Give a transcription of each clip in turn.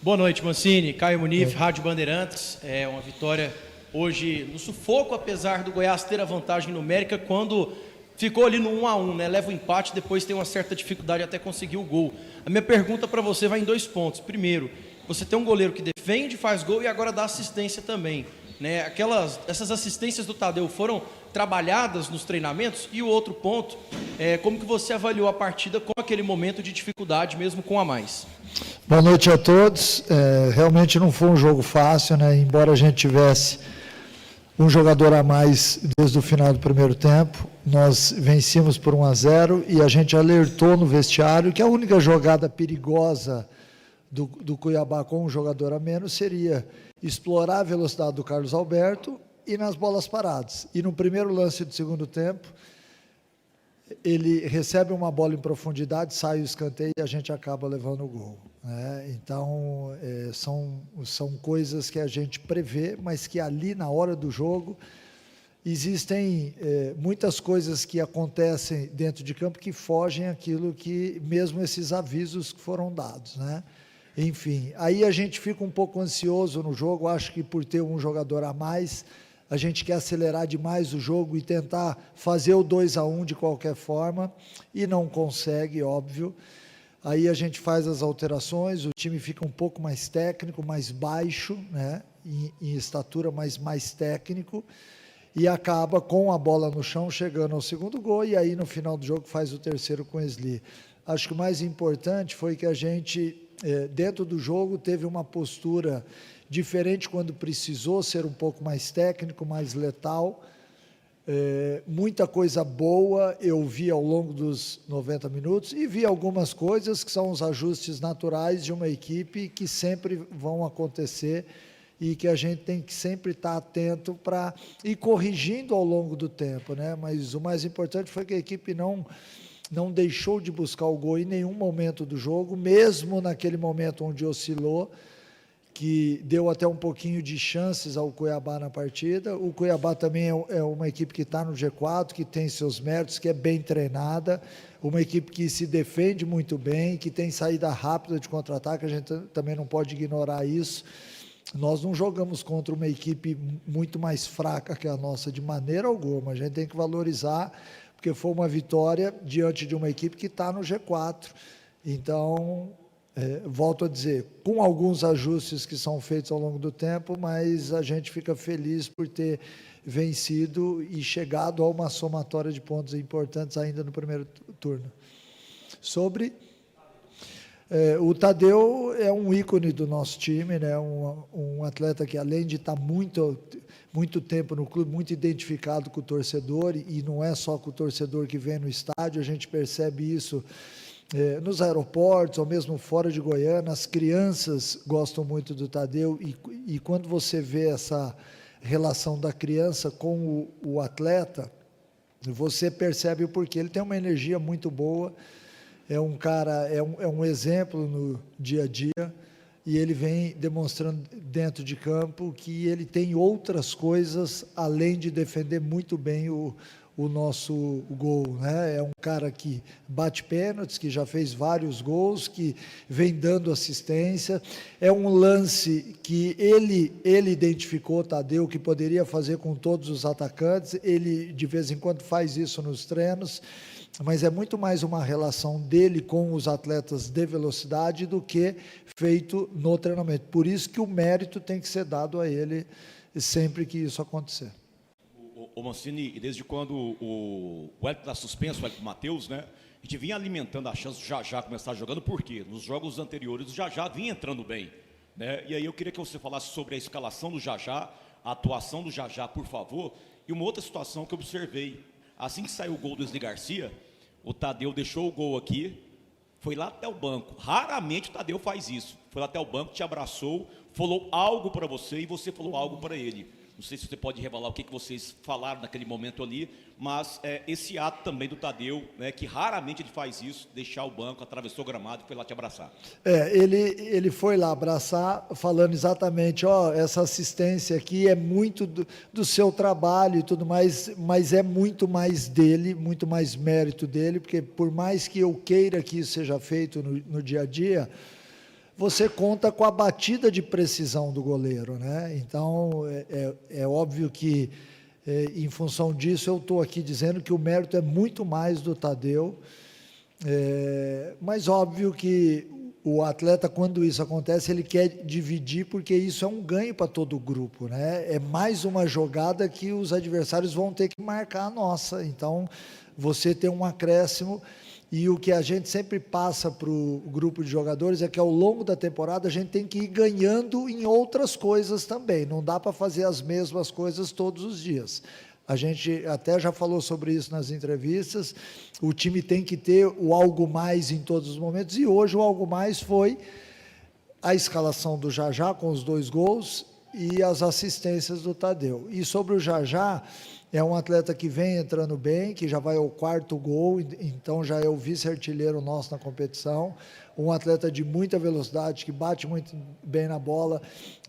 Boa noite, Mancini, Caio Munif, Rádio Bandeirantes. É uma vitória hoje no sufoco, apesar do Goiás ter a vantagem numérica quando ficou ali no 1-1, né? Leva o empate, depois tem uma certa dificuldade até conseguir o gol. A minha pergunta para você vai em 2 pontos. Primeiro, você tem um goleiro que defende, faz gol e agora dá assistência também, né? Essas assistências do Tadeu foram trabalhadas nos treinamentos? E o outro ponto é como que você avaliou a partida com aquele momento de dificuldade, mesmo com a mais? Boa noite a todos. Realmente não foi um jogo fácil, né? Embora a gente tivesse um jogador a mais desde o final do primeiro tempo, nós vencemos por 1-0 e a gente alertou no vestiário que a única jogada perigosa do Cuiabá com um jogador a menos seria explorar a velocidade do Carlos Alberto e nas bolas paradas. E no primeiro lance do segundo tempo, ele recebe uma bola em profundidade, sai o escanteio e a gente acaba levando o gol, né? Então, são coisas que a gente prevê, mas que ali na hora do jogo existem muitas coisas que acontecem dentro de campo que fogem aquilo que, mesmo esses avisos que foram dados, né? Enfim, aí a gente fica um pouco ansioso no jogo, acho que por ter um jogador a mais, a gente quer acelerar demais o jogo e tentar fazer o 2-1 de qualquer forma, e não consegue, óbvio. Aí a gente faz as alterações, o time fica um pouco mais técnico, mais baixo, né, em estatura, mas mais técnico, e acaba com a bola no chão, chegando ao segundo gol, e aí no final do jogo faz o terceiro com o Esli. Acho que o mais importante foi que a gente, dentro do jogo, teve uma postura diferente quando precisou ser um pouco mais técnico, mais letal. Muita coisa boa eu vi ao longo dos 90 minutos e vi algumas coisas que são os ajustes naturais de uma equipe que sempre vão acontecer e que a gente tem que sempre estar atento para ir corrigindo ao longo do tempo, né? Mas o mais importante foi que a equipe não deixou de buscar o gol em nenhum momento do jogo, mesmo naquele momento onde oscilou, que deu até um pouquinho de chances ao Cuiabá na partida. O Cuiabá também é uma equipe que está no G4, que tem seus méritos, que é bem treinada, uma equipe que se defende muito bem, que tem saída rápida de contra-ataque, a gente também não pode ignorar isso. Nós não jogamos contra uma equipe muito mais fraca que a nossa de maneira alguma, a gente tem que valorizar, porque foi uma vitória diante de uma equipe que está no G4. Então, volto a dizer, com alguns ajustes que são feitos ao longo do tempo, mas a gente fica feliz por ter vencido e chegado a uma somatória de pontos importantes ainda no primeiro turno. Sobre o Tadeu é um ícone do nosso time, né? Um atleta que, além de estar muito tempo no clube, muito identificado com o torcedor, e não é só com o torcedor que vem no estádio, a gente percebe isso nos aeroportos, ou mesmo fora de Goiânia. As crianças gostam muito do Tadeu, e quando você vê essa relação da criança com o atleta, você percebe o porquê. Ele tem uma energia muito boa, é um cara, é um exemplo no dia a dia, e ele vem demonstrando dentro de campo que ele tem outras coisas, além de defender muito bem o nosso gol, né? É um cara que bate pênaltis, que já fez vários gols, que vem dando assistência. É um lance que ele identificou, Tadeu, que poderia fazer com todos os atacantes. Ele, de vez em quando, faz isso nos treinos, mas é muito mais uma relação dele com os atletas de velocidade do que feito no treinamento. Por isso que o mérito tem que ser dado a ele sempre que isso acontecer. Ô Mancini, e desde quando o Wellington está suspenso, o Wellington Matheus, né? A gente vinha alimentando a chance do Jajá começar jogando, por quê? Nos jogos anteriores o Jajá vinha entrando bem, né? E aí eu queria que você falasse sobre a escalação do Jajá, a atuação do Jajá, por favor, e uma outra situação que eu observei. Assim que saiu o gol do Esli Garcia, o Tadeu deixou o gol aqui, foi lá até o banco. Raramente o Tadeu faz isso. Foi lá até o banco, te abraçou, falou algo para você e você falou algo para ele. Não sei se você pode revelar o que vocês falaram naquele momento ali, mas esse ato também do Tadeu, né, que raramente ele faz isso, deixar o banco, atravessou o gramado e foi lá te abraçar. Ele foi lá abraçar, falando exatamente, essa assistência aqui é muito do seu trabalho e tudo mais, mas é muito mais dele, muito mais mérito dele, porque por mais que eu queira que isso seja feito no dia a dia, você conta com a batida de precisão do goleiro, né? Então, é óbvio que, em função disso, eu estou aqui dizendo que o mérito é muito mais do Tadeu, mas óbvio que o atleta, quando isso acontece, ele quer dividir, porque isso é um ganho para todo o grupo, né? É mais uma jogada que os adversários vão ter que marcar a nossa. Então, você tem um acréscimo, e o que a gente sempre passa para o grupo de jogadores é que, ao longo da temporada, a gente tem que ir ganhando em outras coisas também. Não dá para fazer as mesmas coisas todos os dias. A gente até já falou sobre isso nas entrevistas. O time tem que ter o algo mais em todos os momentos, e hoje o algo mais foi a escalação do Jajá com os 2 gols e as assistências do Tadeu. E sobre o Jajá, é um atleta que vem entrando bem, que já vai ao 4º gol, então já é o vice-artilheiro nosso na competição, um atleta de muita velocidade, que bate muito bem na bola,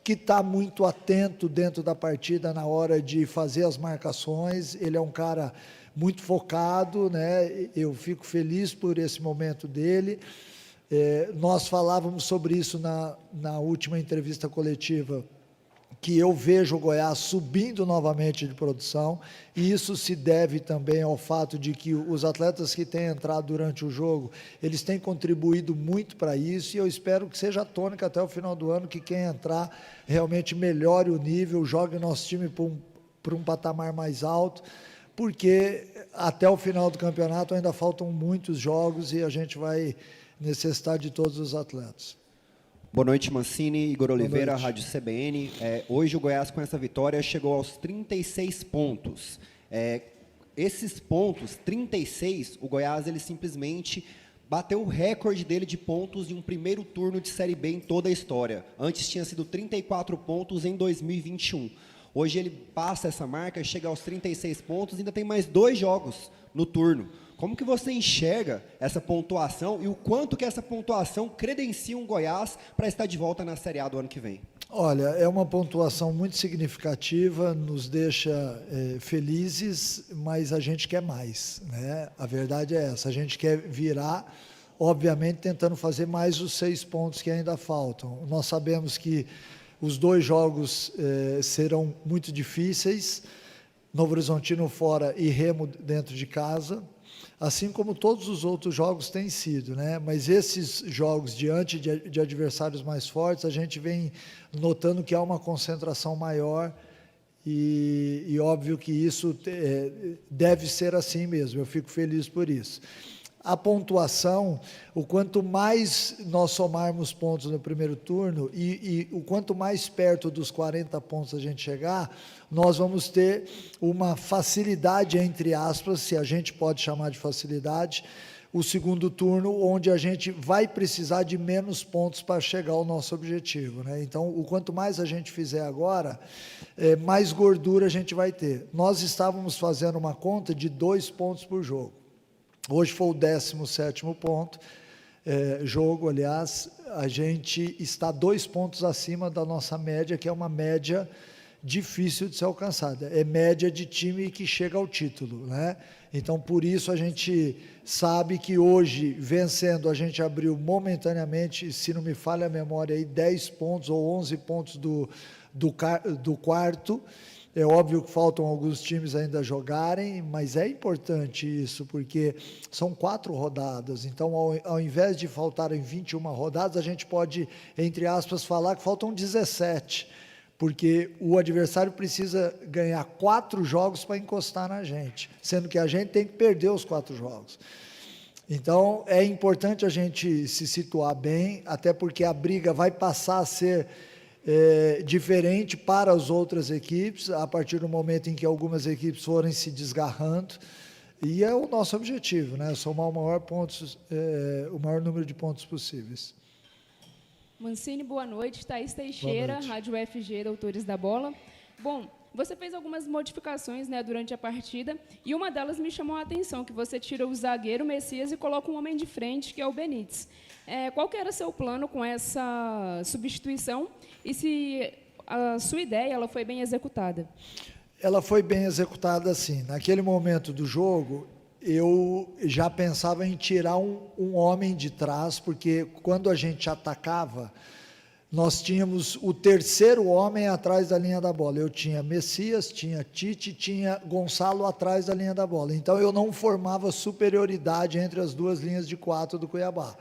que está muito atento dentro da partida na hora de fazer as marcações. Ele é um cara muito focado, né? Eu fico feliz por esse momento dele. Nós falávamos sobre isso na última entrevista coletiva, que eu vejo o Goiás subindo novamente de produção, e isso se deve também ao fato de que os atletas que têm entrado durante o jogo, eles têm contribuído muito para isso, e eu espero que seja a tônica até o final do ano, que quem entrar realmente melhore o nível, jogue o nosso time para um patamar mais alto, porque até o final do campeonato ainda faltam muitos jogos e a gente vai necessitar de todos os atletas. Boa noite, Mancini, Igor Oliveira, Rádio CBN. Hoje o Goiás, com essa vitória, chegou aos 36 pontos. Esses pontos, 36, o Goiás ele simplesmente bateu o recorde dele de pontos em um primeiro turno de Série B em toda a história. Antes tinha sido 34 pontos em 2021. Hoje ele passa essa marca, chega aos 36 pontos, ainda tem mais 2 jogos no turno. Como que você enxerga essa pontuação e o quanto que essa pontuação credencia um Goiás para estar de volta na Série A do ano que vem? Olha, é uma pontuação muito significativa, nos deixa felizes, mas a gente quer mais, né? A verdade é essa, a gente quer virar, obviamente tentando fazer mais os 6 pontos que ainda faltam. Nós sabemos que os 2 jogos serão muito difíceis, Novo Horizontino fora e Remo dentro de casa, assim como todos os outros jogos têm sido, né? Mas esses jogos diante de adversários mais fortes, a gente vem notando que há uma concentração maior, e óbvio que isso deve ser assim mesmo, eu fico feliz por isso. A pontuação, o quanto mais nós somarmos pontos no primeiro turno e o quanto mais perto dos 40 pontos a gente chegar, nós vamos ter uma facilidade, entre aspas, se a gente pode chamar de facilidade, o segundo turno, onde a gente vai precisar de menos pontos para chegar ao nosso objetivo, né? Então, o quanto mais a gente fizer agora, mais gordura a gente vai ter. Nós estávamos fazendo uma conta de 2 pontos por jogo. Hoje foi o 17º jogo, aliás, a gente está 2 pontos acima da nossa média, que é uma média difícil de ser alcançada, é média de time que chega ao título, né? Então, por isso a gente sabe que hoje, vencendo, a gente abriu momentaneamente, se não me falha a memória, aí 10 pontos ou 11 pontos do quarto. É óbvio que faltam alguns times ainda a jogarem, mas é importante isso, porque são 4 rodadas, então ao invés de faltarem 21 rodadas, a gente pode, entre aspas, falar que faltam 17, porque o adversário precisa ganhar 4 jogos para encostar na gente, sendo que a gente tem que perder os 4 jogos. Então, é importante a gente se situar bem, até porque a briga vai passar a ser diferente para as outras equipes, a partir do momento em que algumas equipes forem se desgarrando, e é o nosso objetivo, né? Somar o maior número de pontos possíveis. Mancini, boa noite. Thaís Teixeira, Rádio FG, Doutores da Bola. Bom, você fez algumas modificações, né, durante a partida, e uma delas me chamou a atenção, que você tira o zagueiro Messias e coloca um homem de frente, que é o Benítez. Qual que era seu plano com essa substituição e se a sua ideia ela foi bem executada? Ela foi bem executada, sim. Naquele momento do jogo, eu já pensava em tirar um homem de trás, porque quando a gente atacava, nós tínhamos o terceiro homem atrás da linha da bola. Eu tinha Messias, tinha Tite, tinha Gonçalo atrás da linha da bola. Então eu não formava superioridade entre as duas linhas de 4 do Cuiabá.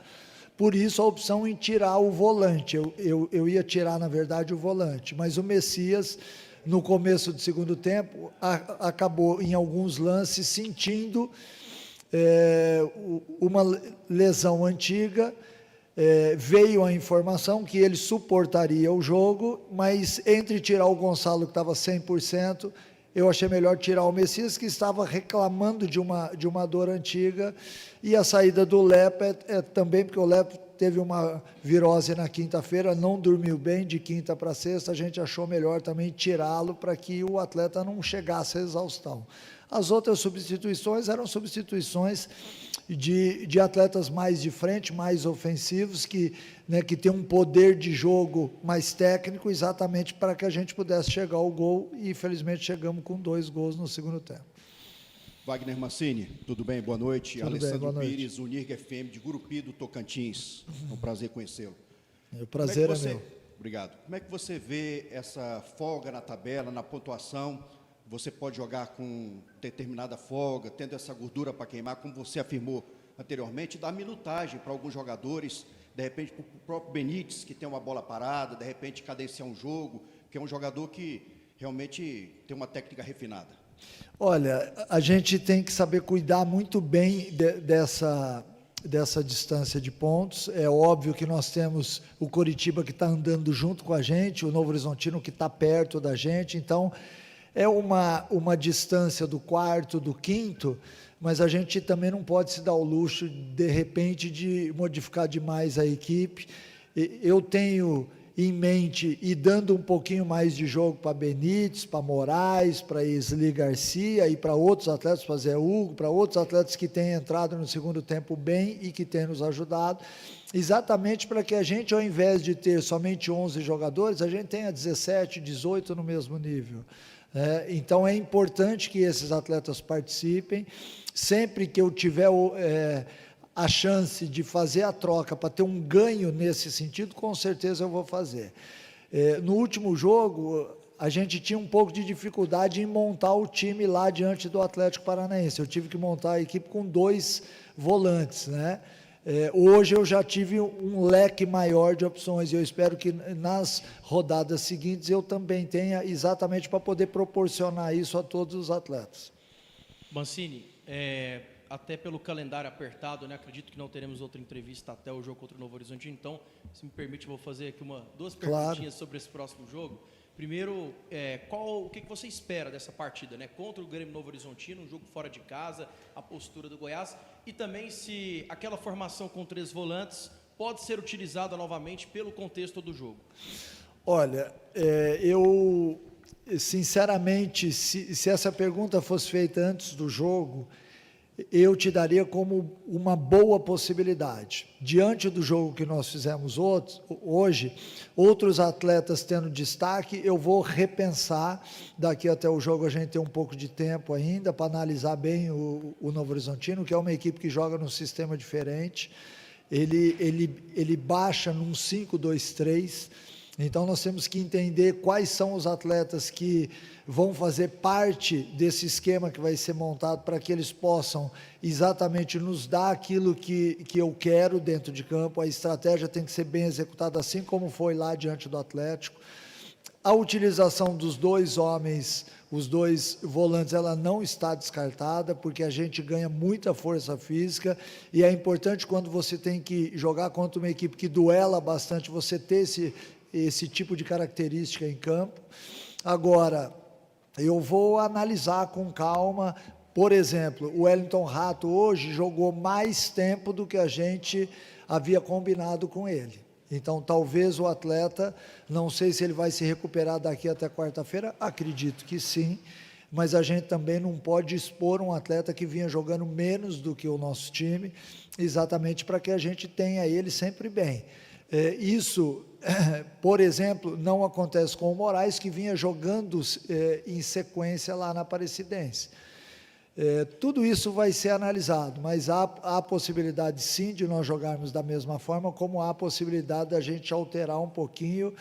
Por isso a opção em tirar o volante. Eu ia tirar, na verdade, o volante, mas o Messias, no começo do segundo tempo, acabou em alguns lances sentindo uma lesão antiga. Veio a informação que ele suportaria o jogo, mas entre tirar o Gonçalo, que estava 100%, eu achei melhor tirar o Messias, que estava reclamando de uma dor antiga, e a saída do Lepe também, porque o Lepe teve uma virose na quinta-feira, não dormiu bem, de quinta para sexta, a gente achou melhor também tirá-lo para que o atleta não chegasse à exaustão. As outras substituições eram substituições de atletas mais de frente, mais ofensivos, que tem um poder de jogo mais técnico, exatamente para que a gente pudesse chegar ao gol, e infelizmente chegamos com 2 gols no segundo tempo. Wagner Mancini, tudo bem? Boa noite. Tudo Alessandro bem, boa noite. Pires, Unirg FM de Gurupi, do Tocantins. É um prazer conhecê-lo. O prazer é meu. Obrigado. Como é que você vê essa folga na tabela, na pontuação? Você pode jogar com determinada folga, tendo essa gordura para queimar, como você afirmou anteriormente, dar minutagem para alguns jogadores, de repente para o próprio Benítez, que tem uma bola parada, de repente cadenciar um jogo, que é um jogador que realmente tem uma técnica refinada. Olha, a gente tem que saber cuidar muito bem dessa distância de pontos. É óbvio que nós temos o Coritiba, que está andando junto com a gente, o Novo Horizontino, que está perto da gente, então é uma distância do quarto, do quinto, mas a gente também não pode se dar o luxo, de repente, de modificar demais a equipe. Eu tenho em mente e dando um pouquinho mais de jogo para Benítez, para Moraes, para Isli Garcia e para outros atletas, para Zé Hugo, para outros atletas que têm entrado no segundo tempo bem e que têm nos ajudado, exatamente para que a gente, ao invés de ter somente 11 jogadores, a gente tenha 17, 18 no mesmo nível. Então é importante que esses atletas participem. Sempre que eu tiver a chance de fazer a troca para ter um ganho nesse sentido, com certeza eu vou fazer. No último jogo, a gente tinha um pouco de dificuldade em montar o time lá diante do Atlético Paranaense. Eu tive que montar a equipe com 2 volantes, né? Hoje eu já tive um leque maior de opções, e eu espero que nas rodadas seguintes eu também tenha, exatamente para poder proporcionar isso a todos os atletas. Mancini, até pelo calendário apertado, né, acredito que não teremos outra entrevista até o jogo contra o Novo Horizonte, então, se me permite, eu vou fazer aqui 2 perguntinhas sobre esse próximo jogo. Primeiro, o que você espera dessa partida, né? Contra o Grêmio Novo Horizontino, um jogo fora de casa, a postura do Goiás, e também se aquela formação com 3 volantes pode ser utilizada novamente pelo contexto do jogo. Olha, eu, sinceramente, se essa pergunta fosse feita antes do jogo, eu te daria como uma boa possibilidade. Diante do jogo que nós fizemos hoje, outros atletas tendo destaque, eu vou repensar. Daqui até o jogo a gente tem um pouco de tempo ainda para analisar bem o Novo Horizontino, que é uma equipe que joga num sistema diferente. Ele baixa num 5-2-3. Então nós temos que entender quais são os atletas que vão fazer parte desse esquema que vai ser montado, para que eles possam exatamente nos dar aquilo que eu quero dentro de campo. A estratégia tem que ser bem executada, assim como foi lá diante do Atlético. A utilização dos 2 homens, os 2 volantes, ela não está descartada, porque a gente ganha muita força física, e é importante, quando você tem que jogar contra uma equipe que duela bastante, você ter esse tipo de característica em campo. Agora, eu vou analisar com calma. Por exemplo, o Wellington Rato hoje jogou mais tempo do que a gente havia combinado com ele. Então, talvez o atleta, não sei se ele vai se recuperar daqui até quarta-feira, acredito que sim, mas a gente também não pode expor um atleta que vinha jogando menos do que o nosso time, exatamente para que a gente tenha ele sempre bem. Isso, por exemplo, não acontece com o Moraes, que vinha jogando em sequência lá na Aparecidense. Tudo isso vai ser analisado, mas há a possibilidade sim de nós jogarmos da mesma forma, como há a possibilidade da gente alterar um pouquinho,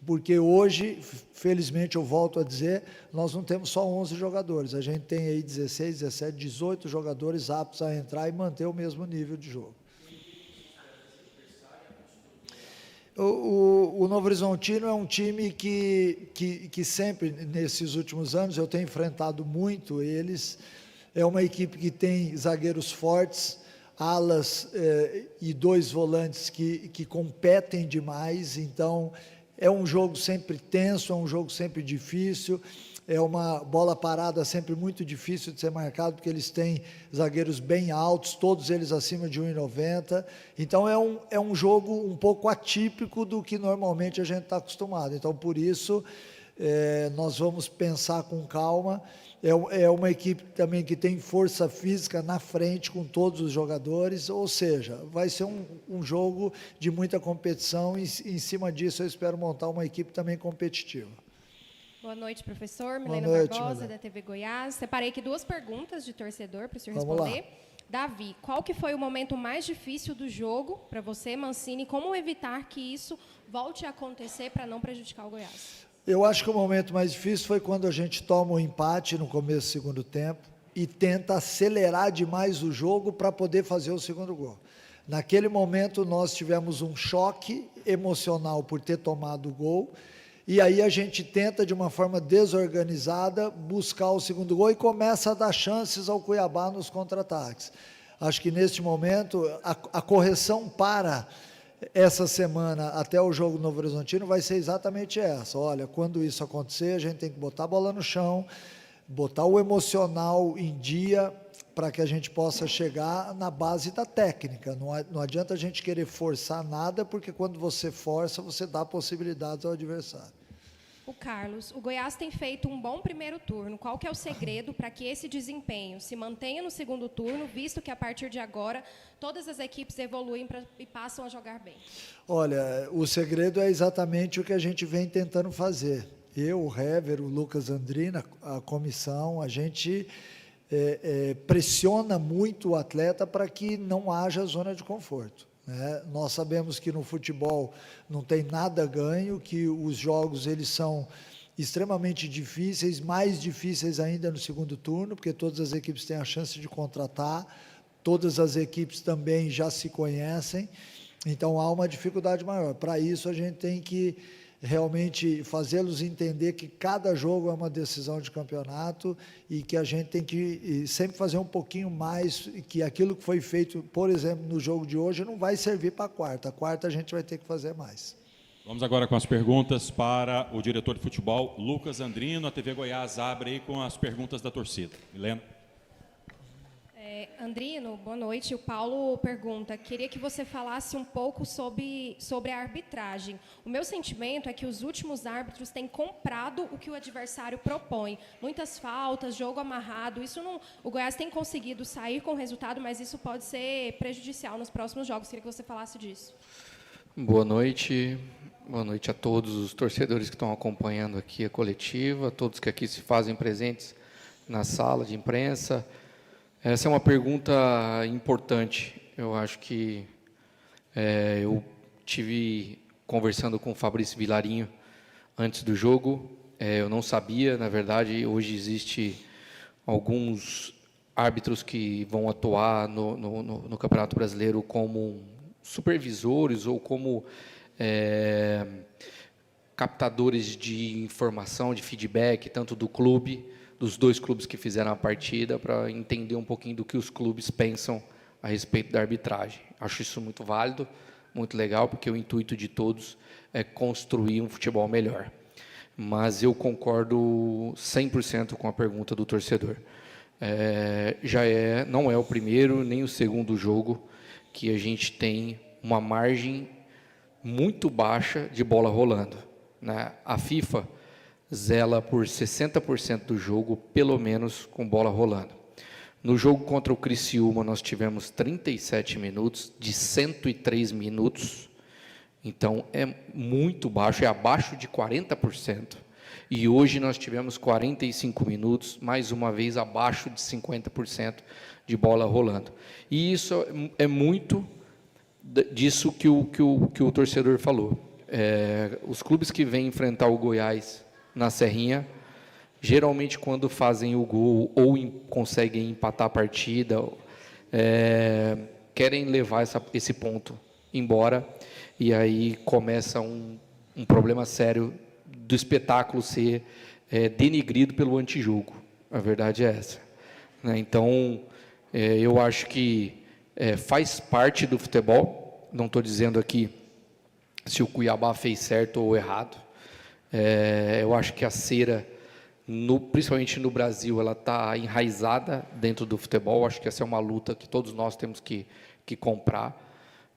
porque hoje, felizmente, eu volto a dizer, nós não temos só 11 jogadores, a gente tem aí 16, 17, 18 jogadores aptos a entrar e manter o mesmo nível de jogo. O Novo Horizontino é um time que sempre, nesses últimos anos, eu tenho enfrentado muito eles. É uma equipe que tem zagueiros fortes, alas e 2 volantes que competem demais. Então, é um jogo sempre tenso, é um jogo sempre difícil. É uma bola parada sempre muito difícil de ser marcado, porque eles têm zagueiros bem altos, todos eles acima de 1,90. Então, é um jogo um pouco atípico do que normalmente a gente está acostumado. Então, por isso, nós vamos pensar com calma. É uma equipe também que tem força física na frente com todos os jogadores, ou seja, vai ser um jogo de muita competição e em cima disso eu espero montar uma equipe também competitiva. Boa noite, professor. Milena Barbosa, da TV Goiás. Separei aqui 2 perguntas de torcedor para o senhor responder. Lá. Davi, qual que foi o momento mais difícil do jogo para você, Mancini? Como evitar que isso volte a acontecer para não prejudicar o Goiás? Eu acho que o momento mais difícil foi quando a gente toma um empate no começo do segundo tempo e tenta acelerar demais o jogo para poder fazer o segundo gol. Naquele momento nós tivemos um choque emocional por ter tomado o gol, e aí a gente tenta de uma forma desorganizada buscar o segundo gol e começa a dar chances ao Cuiabá nos contra-ataques. Acho que neste momento a correção para essa semana até o jogo Novo Horizontino vai ser exatamente essa. Olha, quando isso acontecer, a gente tem que botar a bola no chão, botar o emocional em dia para que a gente possa chegar na base da técnica. Não adianta a gente querer forçar nada, porque quando você força, você dá possibilidades ao adversário. O Carlos, o Goiás tem feito um bom primeiro turno. Qual que é o segredo para que esse desempenho se mantenha no segundo turno, visto que a partir de agora todas as equipes evoluem e passam a jogar bem? Olha, o segredo é exatamente o que a gente vem tentando fazer. Eu, o Hever, o Lucas Andrina, a comissão, a gente pressiona muito o atleta para que não haja zona de conforto. Nós sabemos que no futebol não tem nada ganho, que os jogos eles são extremamente difíceis, mais difíceis ainda no segundo turno, porque todas as equipes têm a chance de contratar, todas as equipes também já se conhecem, então há uma dificuldade maior. Para isso a gente tem que realmente fazê-los entender que cada jogo é uma decisão de campeonato e que a gente tem que sempre fazer um pouquinho mais, que aquilo que foi feito, por exemplo, no jogo de hoje, não vai servir para a quarta a gente vai ter que fazer mais. Vamos agora com as perguntas para o diretor de futebol, Lucas Andrino. A TV Goiás abre aí com as perguntas da torcida. Milena. Andrino, boa noite. O Paulo pergunta, queria que você falasse um pouco sobre a arbitragem. O meu sentimento é que os últimos árbitros têm comprado o que o adversário propõe. Muitas faltas, jogo amarrado. Isso não, o Goiás tem conseguido sair com resultado, mas isso pode ser prejudicial nos próximos jogos. Queria que você falasse disso. Boa noite a todos os torcedores que estão acompanhando aqui a coletiva, a todos que aqui se fazem presentes na sala de imprensa. Essa é uma pergunta importante. Eu acho que eu tive conversando com o Fabrício Vilarinho antes do jogo. Eu não sabia, na verdade, hoje existe alguns árbitros que vão atuar no Campeonato Brasileiro como supervisores ou como captadores de informação, de feedback, tanto do clube, dos 2 clubes que fizeram a partida, para entender um pouquinho do que os clubes pensam a respeito da arbitragem. Acho isso muito válido, muito legal, porque o intuito de todos é construir um futebol melhor. Mas eu concordo 100% com a pergunta do torcedor. Não é o primeiro nem o segundo jogo que a gente tem uma margem muito baixa de bola rolando. A FIFA zela por 60% do jogo, pelo menos, com bola rolando. No jogo contra o Criciúma, nós tivemos 37 minutos, de 103 minutos, então é muito baixo, é abaixo de 40%. E hoje nós tivemos 45 minutos, mais uma vez abaixo de 50% de bola rolando. E isso é muito disso que o torcedor falou. Os clubes que vêm enfrentar o Goiás na Serrinha, geralmente quando fazem o gol ou conseguem empatar a partida, querem levar esse ponto embora, e aí começa um problema sério do espetáculo ser denigrido pelo antijogo. A verdade é essa, né? Então, eu acho que faz parte do futebol. Não estou dizendo aqui se o Cuiabá fez certo ou errado. Eu acho que a cera, principalmente no Brasil, ela está enraizada dentro do futebol. Acho que essa é uma luta que todos nós temos que comprar,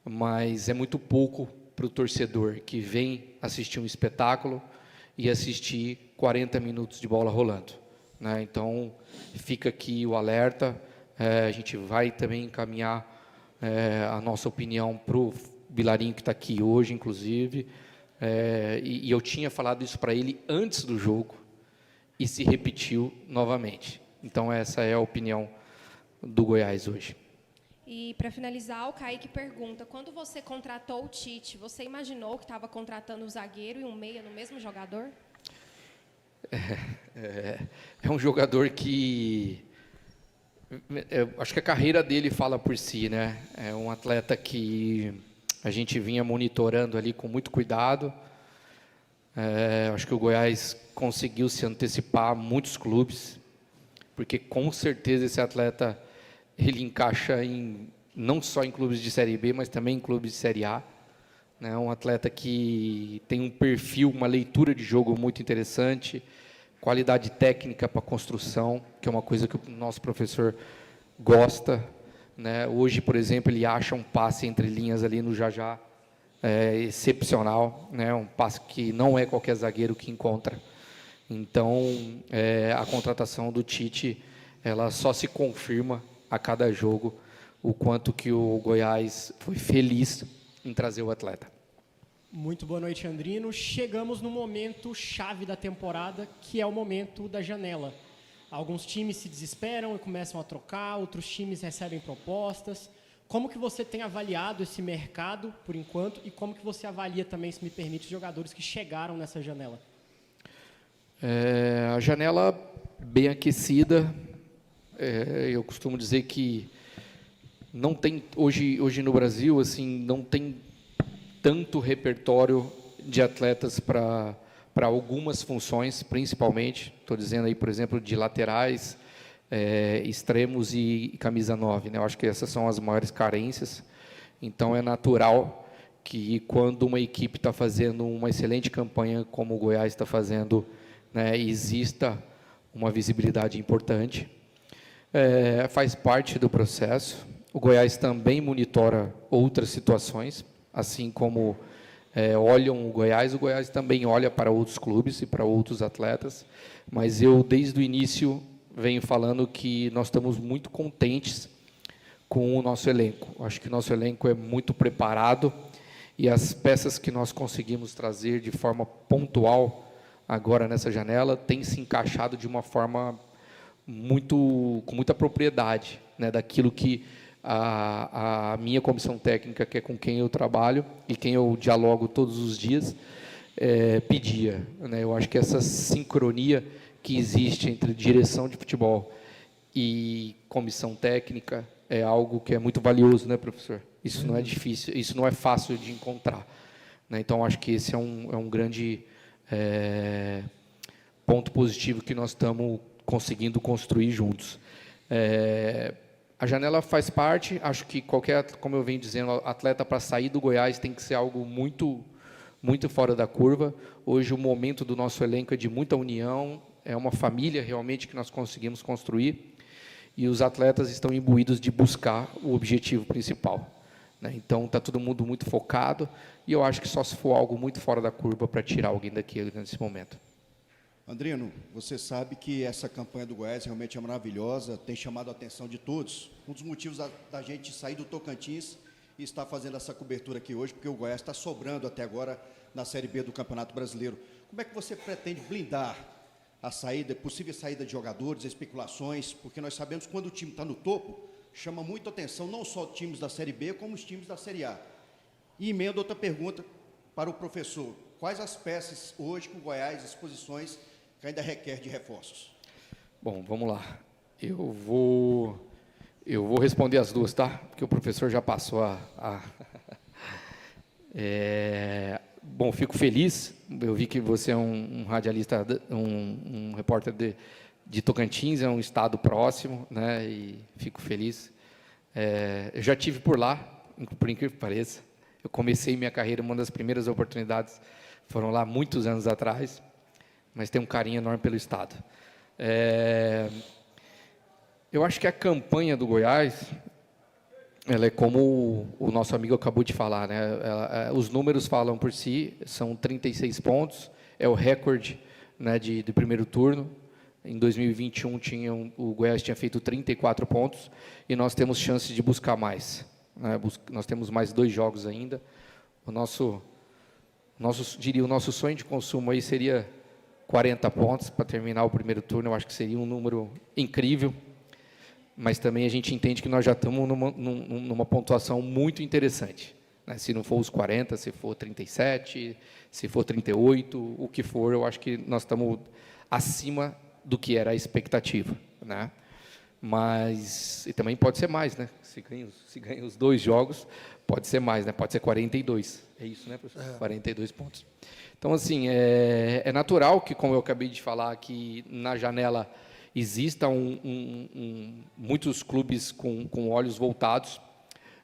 mas é muito pouco para o torcedor que vem assistir um espetáculo e assistir 40 minutos de bola rolando, né? Então, fica aqui o alerta. A gente vai também encaminhar a nossa opinião para o Vilarinho, que está aqui hoje, inclusive, e eu tinha falado isso para ele antes do jogo, e se repetiu novamente. Então, essa é a opinião do Goiás hoje. E, para finalizar, o Kaique pergunta, quando você contratou o Tite, você imaginou que estava contratando um zagueiro e um meia no mesmo jogador? É um jogador que... acho que a carreira dele fala por si, né? É um atleta que a gente vinha monitorando ali com muito cuidado. Acho que o Goiás conseguiu se antecipar a muitos clubes, porque com certeza esse atleta ele encaixa não só em clubes de Série B, mas também em clubes de Série A. É um atleta que tem um perfil, uma leitura de jogo muito interessante, qualidade técnica para construção, que é uma coisa que o nosso professor gosta, né? Hoje, por exemplo, ele acha um passe entre linhas ali no Jajá excepcional, né? Um passe que não é qualquer zagueiro que encontra. Então, a contratação do Tite, ela só se confirma a cada jogo o quanto que o Goiás foi feliz em trazer o atleta. Muito boa noite, Andrino. Chegamos no momento chave da temporada, que é o momento da janela. Alguns times se desesperam e começam a trocar, outros times recebem propostas. Como que você tem avaliado esse mercado, por enquanto, e como que você avalia também, se me permite, os jogadores que chegaram nessa janela? A janela bem aquecida. Eu costumo dizer que não tem hoje no Brasil, assim, não tem tanto repertório de atletas para algumas funções, principalmente. Estou dizendo aí, por exemplo, de laterais, extremos e camisa 9, né? Eu acho que essas são as maiores carências. Então, é natural que, quando uma equipe está fazendo uma excelente campanha, como o Goiás está fazendo, né, exista uma visibilidade importante. Faz parte do processo. O Goiás também monitora outras situações, assim como olham o Goiás também olha para outros clubes e para outros atletas, mas eu, desde o início, venho falando que nós estamos muito contentes com o nosso elenco. Acho que o nosso elenco é muito preparado e as peças que nós conseguimos trazer de forma pontual agora nessa janela têm se encaixado de uma forma com muita propriedade, né, daquilo que a minha comissão técnica, que é com quem eu trabalho e quem eu dialogo todos os dias, pedia, né? Eu acho que essa sincronia que existe entre direção de futebol e comissão técnica é algo que é muito valioso, né, professor? Isso não é difícil, isso não é fácil de encontrar, né? Então, acho que esse é um grande ponto positivo que nós estamos conseguindo construir juntos. A janela faz parte. Acho que como eu venho dizendo, atleta para sair do Goiás tem que ser algo muito, muito fora da curva. Hoje o momento do nosso elenco é de muita união, é uma família realmente que nós conseguimos construir, e os atletas estão imbuídos de buscar o objetivo principal, né? Então está todo mundo muito focado, e eu acho que só se for algo muito fora da curva para tirar alguém daqui nesse momento. Andrino, você sabe que essa campanha do Goiás realmente é maravilhosa, tem chamado a atenção de todos. Um dos motivos da gente sair do Tocantins e estar fazendo essa cobertura aqui hoje, porque o Goiás está sobrando até agora na Série B do Campeonato Brasileiro. Como é que você pretende blindar a saída, possível saída de jogadores, especulações, porque nós sabemos que quando o time está no topo, chama muito atenção não só os times da Série B, como os times da Série A. E emenda outra pergunta para o professor. Quais as peças hoje que o Goiás, as posições que ainda requer de reforços? Bom, vamos lá. Eu vou responder as duas, tá? Porque o professor já passou Bom, fico feliz. Eu vi que você é um radialista, um repórter de Tocantins, é um estado próximo, né? E fico feliz. Eu já tive por lá, por incrível que pareça. Eu comecei minha carreira, uma das primeiras oportunidades foram lá muitos anos atrás, mas tenho um carinho enorme pelo estado. Eu acho que a campanha do Goiás, ela é como o nosso amigo acabou de falar, né? Os números falam por si, são 36 pontos, é o recorde, né, de primeiro turno. Em 2021, o Goiás tinha feito 34 pontos, e nós temos chance de buscar mais, né? Nós temos mais 2 jogos ainda. O nosso sonho de consumo aí seria 40 pontos para terminar o primeiro turno. Eu acho que seria um número incrível, mas também a gente entende que nós já estamos numa pontuação muito interessante, né? Se não for os 40, se for 37, se for 38, o que for, eu acho que nós estamos acima do que era a expectativa, né? Mas e também pode ser mais, né? Se ganha os 2 jogos, pode ser mais, né? Pode ser 42. É isso, né, professor? 42 pontos. Então, assim, é natural que, como eu acabei de falar, que na janela existam muitos clubes com olhos voltados,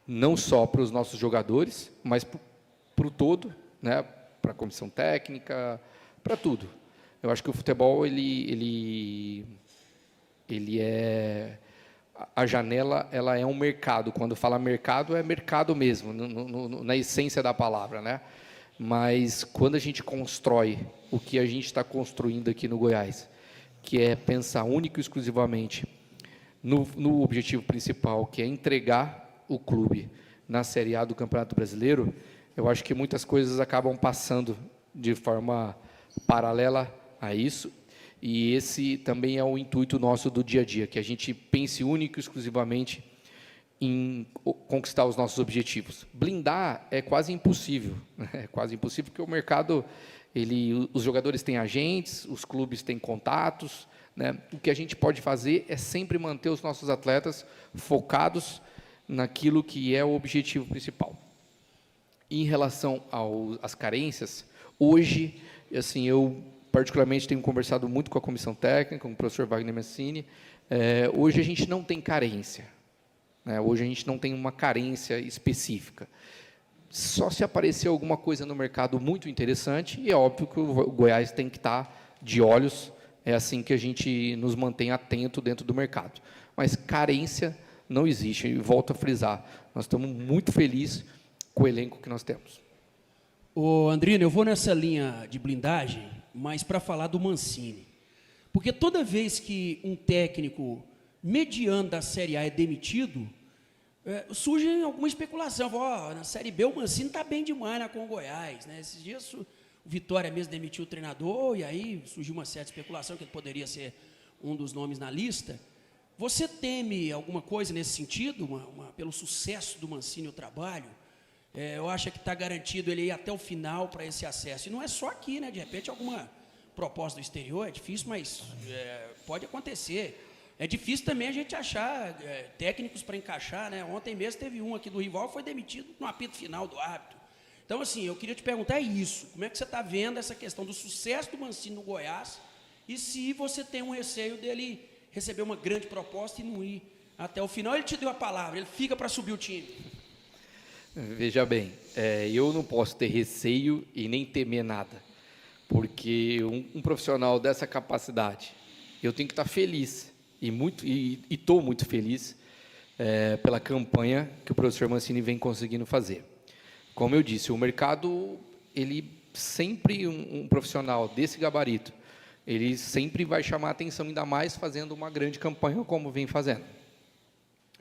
não só para os nossos jogadores, mas para o todo, né? Para a comissão técnica, para tudo. Eu acho que o futebol, ele é... A janela, ela é um mercado. Quando fala mercado, é mercado mesmo, na essência da palavra, né? Mas quando a gente constrói o que a gente está construindo aqui no Goiás, que é pensar único e exclusivamente no objetivo principal, que é entregar o clube na Série A do Campeonato Brasileiro, eu acho que muitas coisas acabam passando de forma paralela a isso, e esse também é o intuito nosso do dia a dia, que a gente pense único e exclusivamente em conquistar os nossos objetivos. Blindar é quase impossível, né? É quase impossível, porque o mercado, os jogadores têm agentes, os clubes têm contatos, né? O que a gente pode fazer é sempre manter os nossos atletas focados naquilo que é o objetivo principal. Em relação às carências, hoje, assim, eu particularmente tenho conversado muito com a comissão técnica, com o professor Wagner Mancini. Hoje a gente não tem carência, né? Hoje a gente não tem uma carência específica. Só se aparecer alguma coisa no mercado muito interessante, e é óbvio que o Goiás tem que estar de olhos, é assim que a gente nos mantém atento dentro do mercado. Mas carência não existe, e volto a frisar, nós estamos muito felizes com o elenco que nós temos. Ô, Andrino, eu vou nessa linha de blindagem, mas para falar do Mancini. Porque toda vez que um técnico mediano da Série A é demitido, surge alguma especulação. Na Série B o Mancini está bem demais com o Goiás, né? Esses dias o Vitória mesmo demitiu o treinador, e aí surgiu uma certa especulação que ele poderia ser um dos nomes na lista. Você teme alguma coisa nesse sentido, pelo sucesso do Mancini, o trabalho? Eu acho que está garantido ele ir até o final para esse acesso. E não é só aqui, né? De repente, alguma proposta do exterior, é difícil, mas pode acontecer. É difícil também a gente achar técnicos para encaixar, né? Ontem mesmo teve um aqui do rival que foi demitido no apito final do árbitro. Então, assim, eu queria te perguntar isso. Como é que você está vendo essa questão do sucesso do Mancini no Goiás, e se você tem um receio dele receber uma grande proposta e não ir até o final? Ele te deu a palavra, ele fica para subir o time. Veja bem, eu não posso ter receio e nem temer nada, porque um profissional dessa capacidade, eu tenho que estar feliz, e estou muito feliz pela campanha que o professor Mancini vem conseguindo fazer. Como eu disse, o mercado, ele sempre, um profissional desse gabarito, ele sempre vai chamar a atenção, ainda mais fazendo uma grande campanha como vem fazendo.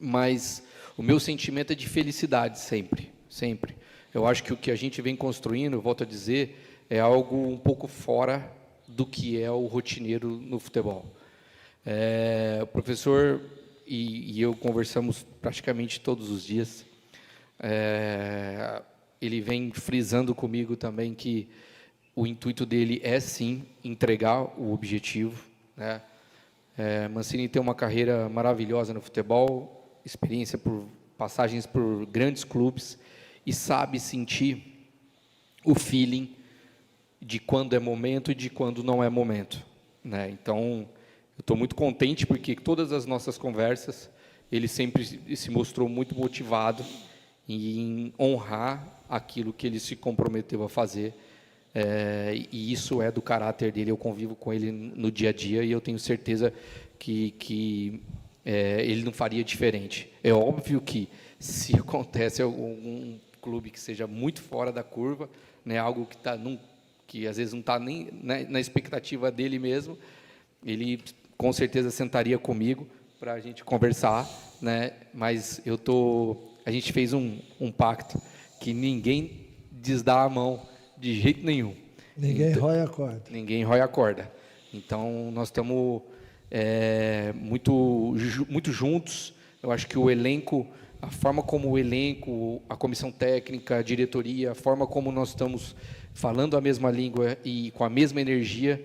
Mas O meu sentimento é de felicidade sempre, sempre. Eu acho que o que a gente vem construindo, eu volto a dizer, é algo um pouco fora do que é o rotineiro no futebol. O professor e eu conversamos praticamente todos os dias. Ele vem frisando comigo também que o intuito dele é, sim, entregar o objetivo, né? Mancini tem uma carreira maravilhosa no futebol, experiência por passagens por grandes clubes e sabe sentir o feeling de quando é momento e de quando não é momento, né? Então, eu estou muito contente porque todas as nossas conversas, ele sempre se mostrou muito motivado em honrar aquilo que ele se comprometeu a fazer, e isso é do caráter dele. Eu convivo com ele no dia a dia e eu tenho certeza que ele não faria diferente. É óbvio que, se acontece algum clube que seja muito fora da curva, né, algo que às vezes não está nem na expectativa dele mesmo, ele com certeza sentaria comigo para a gente conversar, né? Mas a gente fez um pacto que ninguém desdá a mão de jeito nenhum. Ninguém rói a corda. Ninguém rói a corda. Então, nós estamos muito juntos. Eu acho que o elenco, a forma como o elenco, a comissão técnica, a diretoria, a forma como nós estamos falando a mesma língua e com a mesma energia,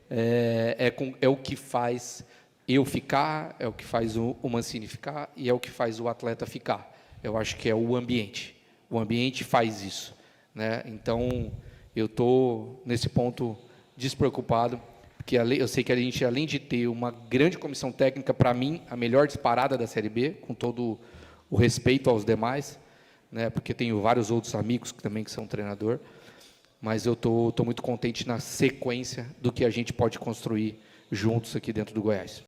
é o que faz eu ficar, é o que faz o Mancini ficar e é o que faz o atleta ficar. Eu acho que é o ambiente. O ambiente faz isso, né? Então, eu estou, nesse ponto, despreocupado, porque eu sei que a gente, além de ter uma grande comissão técnica, para mim, a melhor disparada da Série B, com todo o respeito aos demais, né? Porque tenho vários outros amigos que são treinador, mas eu estou muito contente na sequência do que a gente pode construir juntos aqui dentro do Goiás.